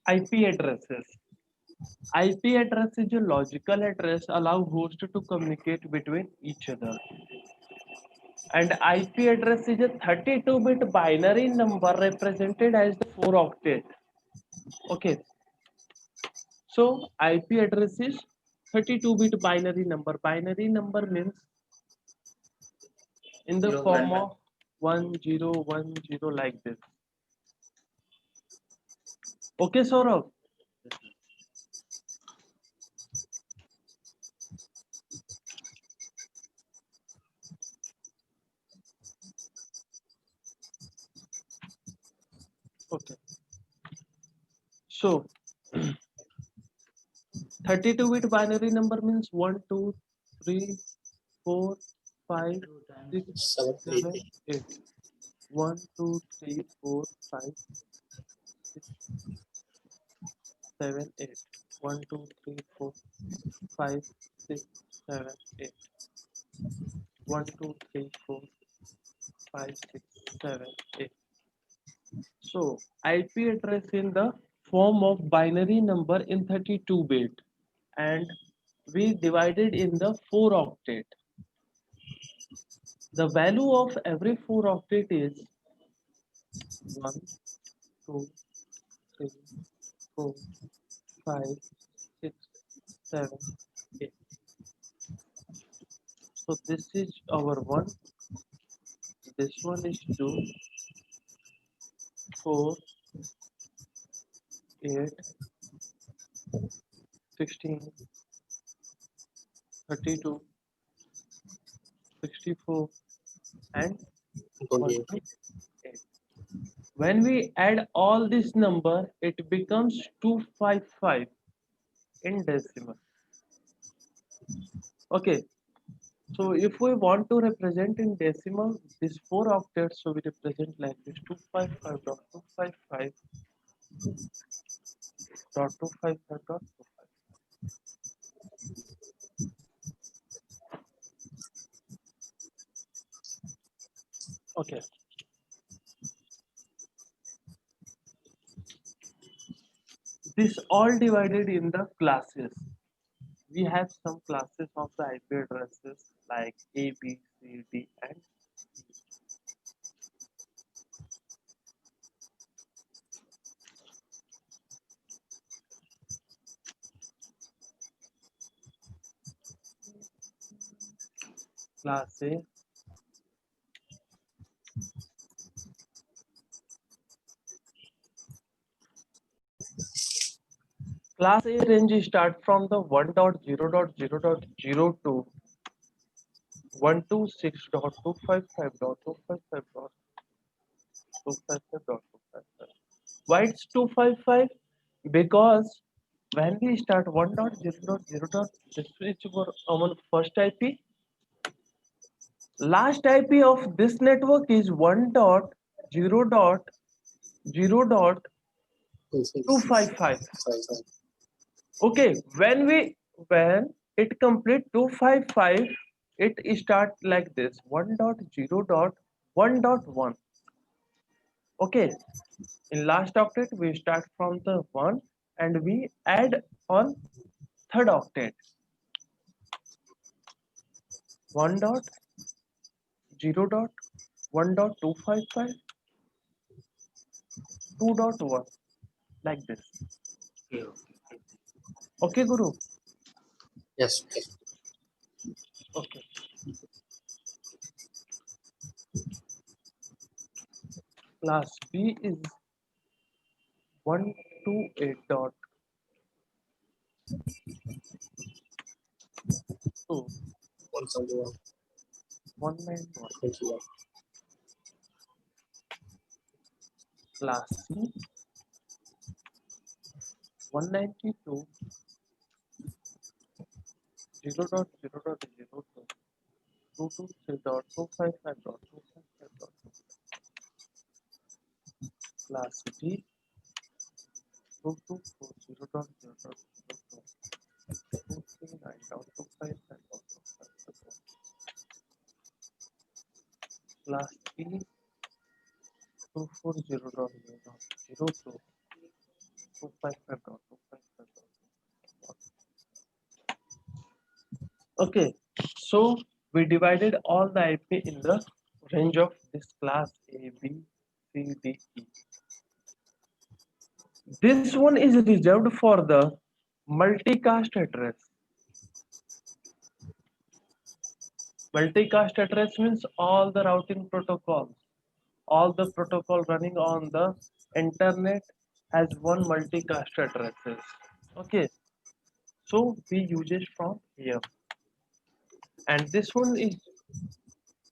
IP addresses. IP address is a logical address allow host to communicate between each other. And IP address is a 32-bit binary number represented as the 4 octet. Okay. So IP address is 32-bit binary number. Binary number means in the form of 1010 like this. Okay, Saurabh? Okay. So 32-bit binary number means 1, 2, 3, 4, 5, 6, 7, 8. 7, 8. 1, 2, 3, 4, 5, 6, 7, 8. 1, 2, 3, 4, 5, 6, 7, 8. 1, 2, 3, 4, 5, 6, 7, 8. So IP address in the form of binary number in 32-bit, and we divided in the 4 octet. The value of every 4 octet is 1, 2, 3, 4, 5, 6, 7, 8. So this is our 1, this one is 2, 4, 8, 16, 32, 64, and 28. 128. When we add all this number, it becomes 255 in decimal. Okay, so if we want to represent in decimal this 4 octets, so we represent like this 255.255 dot 255.255. Okay, this all divided in the classes. We have some classes of the IP addresses like A, B, C, D, and E. Class A, Class A range start from the 1.0.0.02 126.255.255.255.255. Why it's 255? Because when we start 1.0.0. This is our first IP. Last IP of this network is 1.0.0.255. Okay, when it complete 255, it start like this 1.0.1.1. Okay, in last octet we start from the 1 and we add on third octet 1.0.1.255 2.1 like this. Okay, Guru. Yes. Okay. Class B is 128.2 171. 191. 21. Class C 192 0.0.02 223.255.255.2. Class D 2240.0.0.2 239.255.2. Class E 240.0.02 Okay, so we divided all the IP in the range of this class A, B, C, D, E. This one is reserved for the multicast address. Multicast address means all the routing protocols, all the protocol running on the internet has one multicast addresses. Okay, so we use it from here, and this one is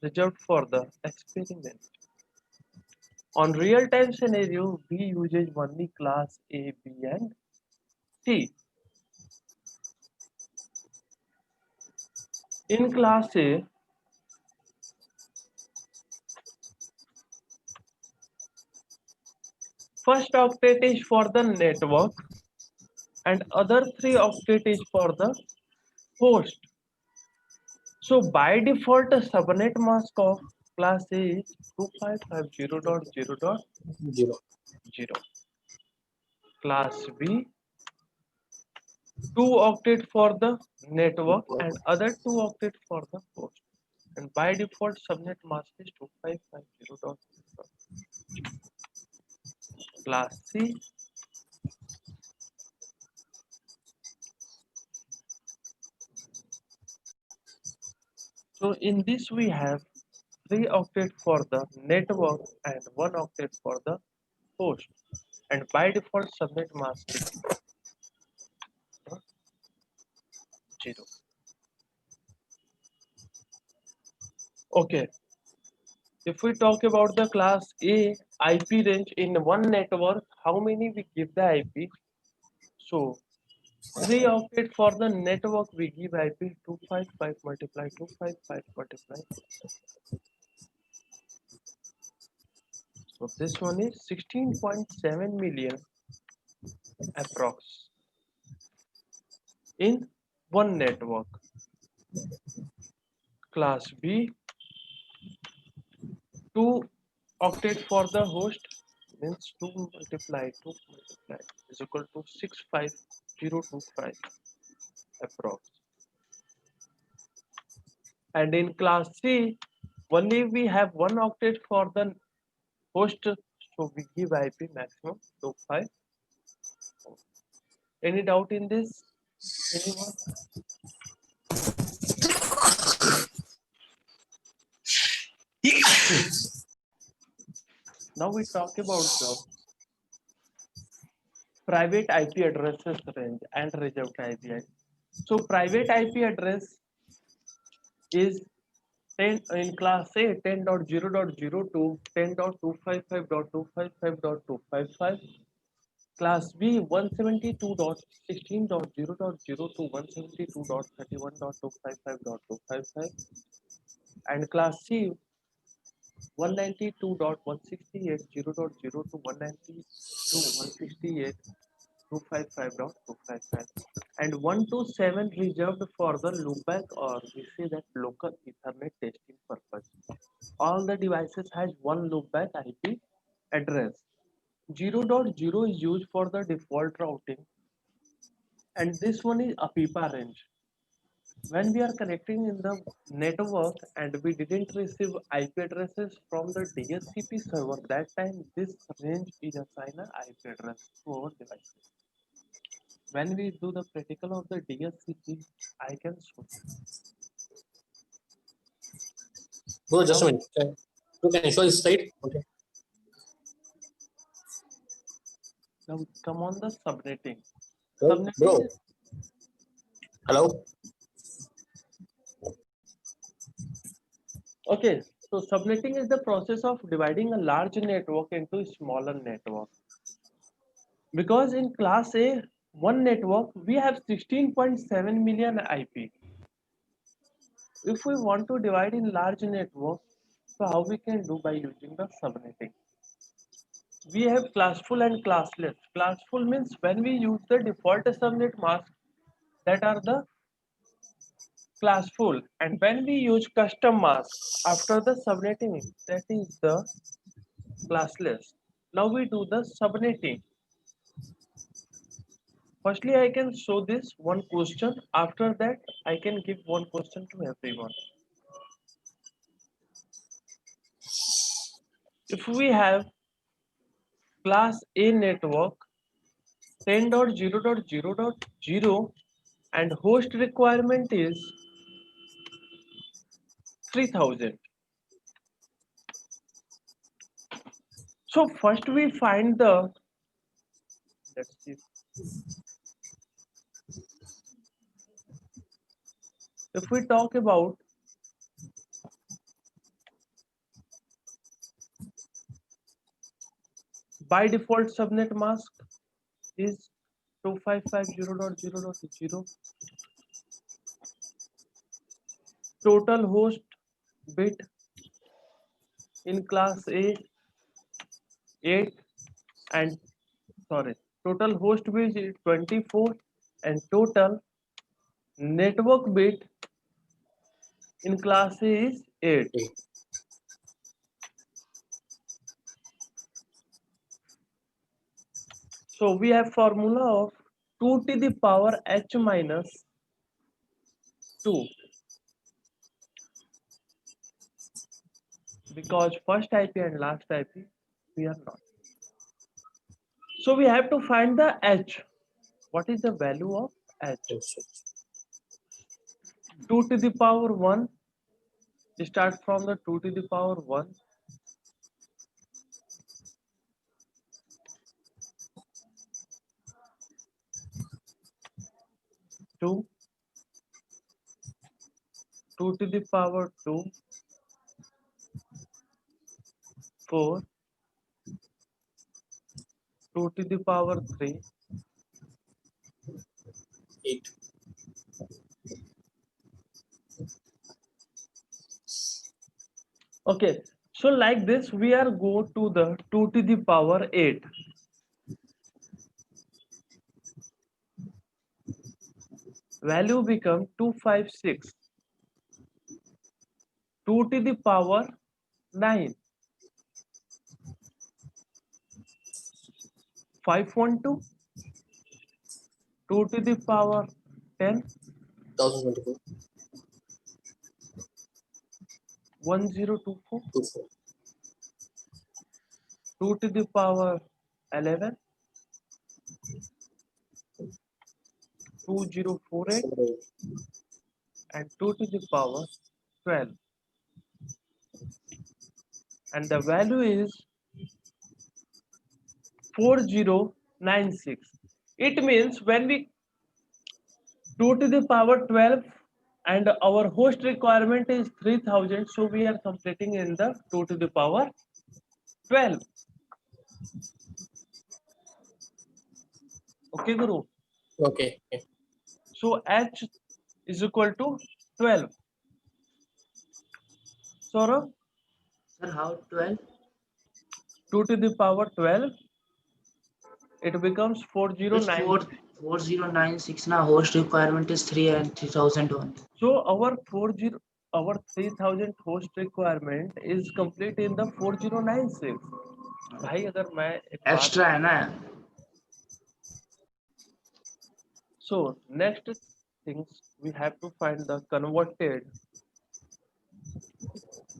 reserved for the experiment. On real-time scenario, we use only class A, B, and C. In class A, first octet is for the network and other three octet is for the host. So by default, the subnet mask of class A is 2550.0.0. Class B, 2 octet for the network and other 2 octet for the host. And by default, subnet mask is 2550.0.0. Class C, so in this we have 3 octet for the network and 1 octet for the host. And by default, subnet mask is 0. Okay, if we talk about the class A IP range in one network, how many we give the IP? So 3 octet for the network we give IP 255 multiply 255 multiply. So this one is 16.7 million approx in one network. Class B, 2 octet for the host means 2 multiply is equal to 65025 approx. And in class C, only we have 1 octet for the host, so we give IP maximum 25. Any doubt in this? Anyone? Now we talk about the private IP addresses range and reserved IP. So private IP address is 10 in class A 10.0.0 to 10.255.255.255. Class B 172.16.0.0 to 172.31.255.255. And class C 192.168.0.0 to 192.168.255.255, and 127 reserved for the loopback, or we say that local Ethernet testing purpose. All the devices has one loopback IP address. 0.0 is used for the default routing, and this one is APIPA range. When we are connecting in the network and we didn't receive IP addresses from the DHCP server, that time this range is assigned an IP address to our devices. When we do the practical of the DHCP, I can show you. Bro, just a minute. You can show this slide. Okay. Now come on the subnetting. Bro, Subnetting is, hello. okay, so subnetting is the process of dividing a large network into a smaller network. Because in class A, one network, we have 16.7 million IP. If we want to divide in large network, so how we can do? By using the subnetting. We have classful and classless. Classful means when we use the default subnet mask, that are the classful, and when we use custom mask after the subnetting, that is the classless. Now we do the subnetting. Firstly, I can show this one question. After that, I can give one question to everyone. If we have class A network 10.0.0.0 and host requirement is 3000. So first we find the, let's see, if we talk about by default subnet mask is 2550.0.0. Total host bit in class A 8 and sorry, total host bit is 24 and total network bit in class A is 8. So we have formula of 2 to the power h minus 2 because first IP and last IP we are not. So we have to find the h. What is the value of h? 2 to the power 1. Start from the 2 to the power 1. 2. 2 to the power 2. 4. 2 to the power 3. 8. Okay. So like this we are go to the 2 to the power 8. Value become 256. 2 to the power 9. 512. 2 to the power 10. 1024. 1024. 24. 2 to the power 11. 2048 and 2 to the power 12. And the value is 4096. It means when we 2 to the power 12 and our host requirement is 3000, so we are completing in the 2 to the power 12. Okay, Guru. Okay. So h is equal to 12. Saurabh, Sir, how 12? 2 to the power 12, it becomes It's 409. 4096 now. Host requirement is 3 and 3001. So our 3000 host requirement is complete in the 4096. भाई अगर मैं एक बात, Extra है ना? so next things we have to find the converted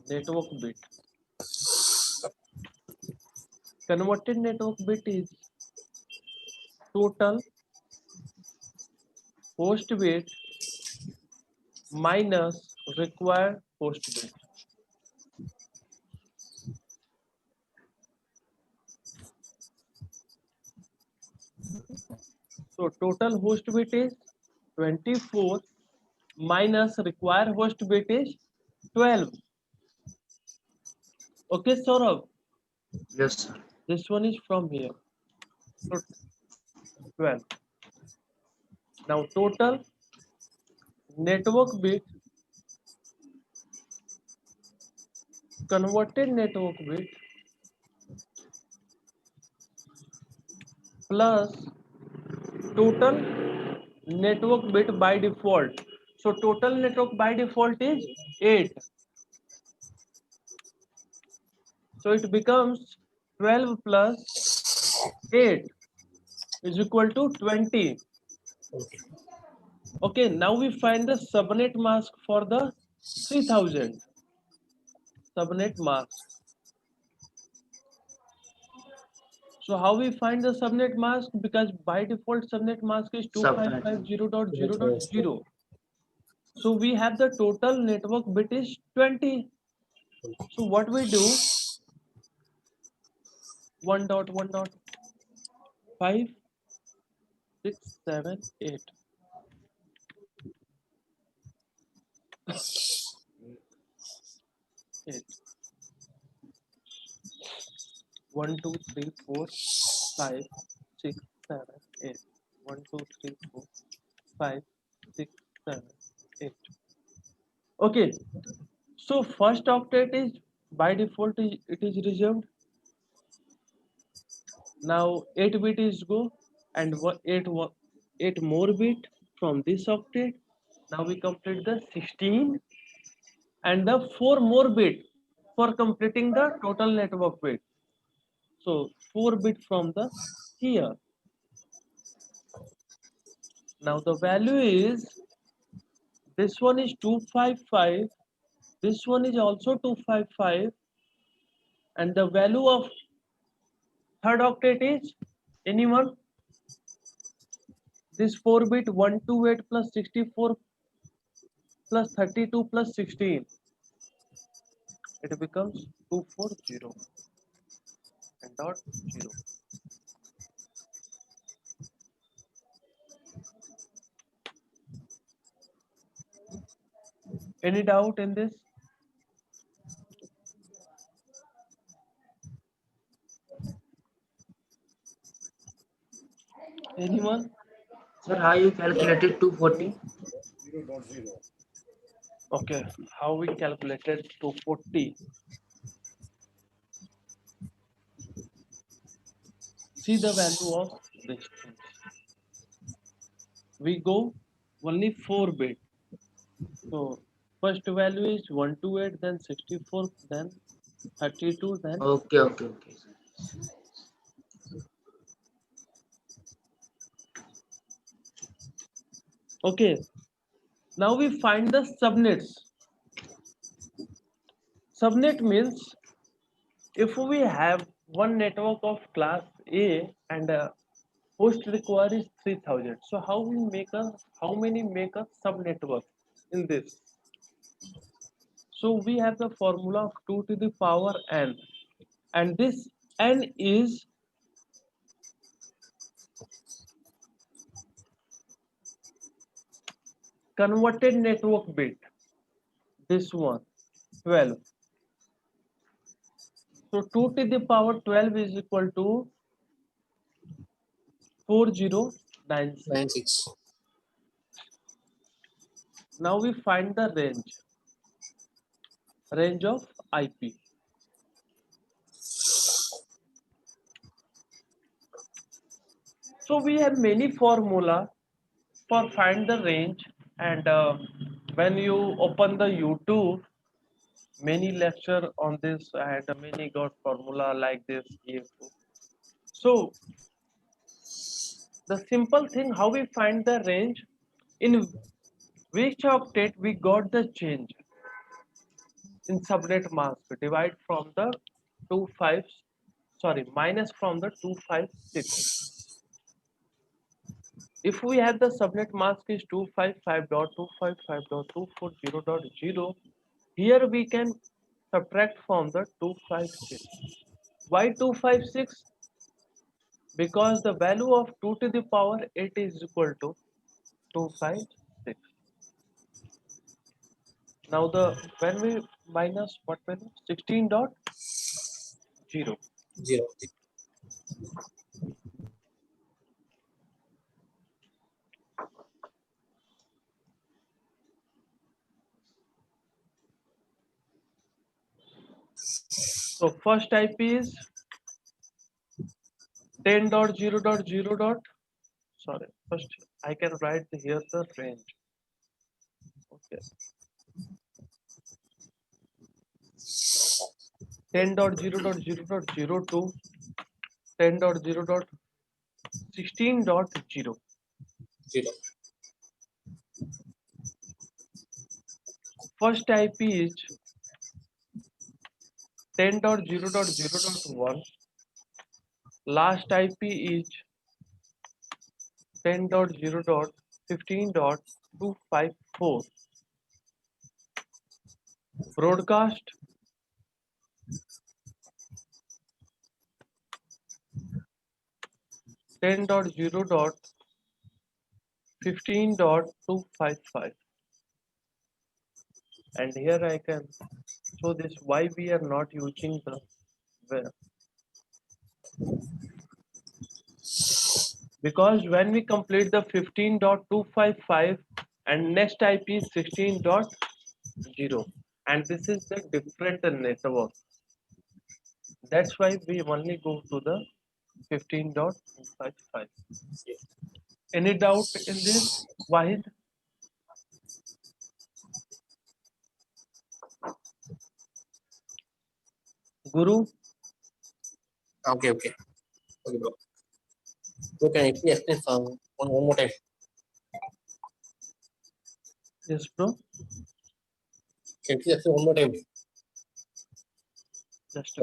network bit. Converted network bit is total host bit minus required host bit. So total host bit is 24 minus required host bit is 12. Okay, Saurabh, Yes, sir. this one is from here. So 12. Now total network bit, converted network bit plus total network bit by default. So total network by default is 8. So it becomes 12 plus 8 is equal to 20. Okay. Okay, now we find the subnet mask for the 3000 subnet mask. So how we find the subnet mask? Because by default subnet mask is Subnet. 255.0.0.0. So we have the total network bit is 20. So what we do? 1.1.5678. 1, 2, 3, 4, 5, 6, 7, 8. 1, 2, 3, 4, 5, 6, 7, 8. Okay, so first octet is by default it is reserved. Now 8 bit is go and 8 more bit from this octet. Now we complete the 16 and the 4 more bit for completing the total network bit. So 4 bit from the here. Now the value is this one is 255, this one is also 255, and the value of third octet is anyone? This 4 bit 128 plus 64 plus 32 plus 16. It becomes 240 and dot 0. Any doubt in this? Anyone? Sir, how you calculated 240? Okay, how we calculated 240? See the value of this thing. We go only 4 bit. So first value is 128, then 64, then 32, then Okay. okay. Now we find the subnets. Subnet means if we have one network of class A and host require is 3000. So how many make a subnetwork in this? So we have the formula of 2 to the power n, and this n is converted network bit. This one 12. So 2 to the power 12 is equal to 4096. 96. Now we find the range of IP. So we have many formula for find the range, and when you open the YouTube, many lecture on this and many got formula like this here. So the simple thing how we find the range, in which octet we got the change in subnet mask, divide from the 25, sorry, minus from the 256. If we have the subnet mask is 255.255.240.0, here we can subtract from the 256. Why 256? Because the value of 2 to the power 8 is equal to 256. Now the when we minus what value? 16.0. 0. So first IP is 10.0.0. Sorry, first I can write here the range. Okay. 10.0.0.02, 10.0.16.0. 0. First IP is 10.0.0.1. Last IP is 10.0.15.254. Broadcast 10.0.15.255. And here I can show this why we are not using the where. Because when we complete the 15.255 and next IP is 16.0 and this is the different network. That's why we only go to the 15.255. Any doubt in this, Wahid? Guru? Okay, okay. Okay, bro. Bro, can you please explain one more time? Yes, bro. Can you please explain one more time? Just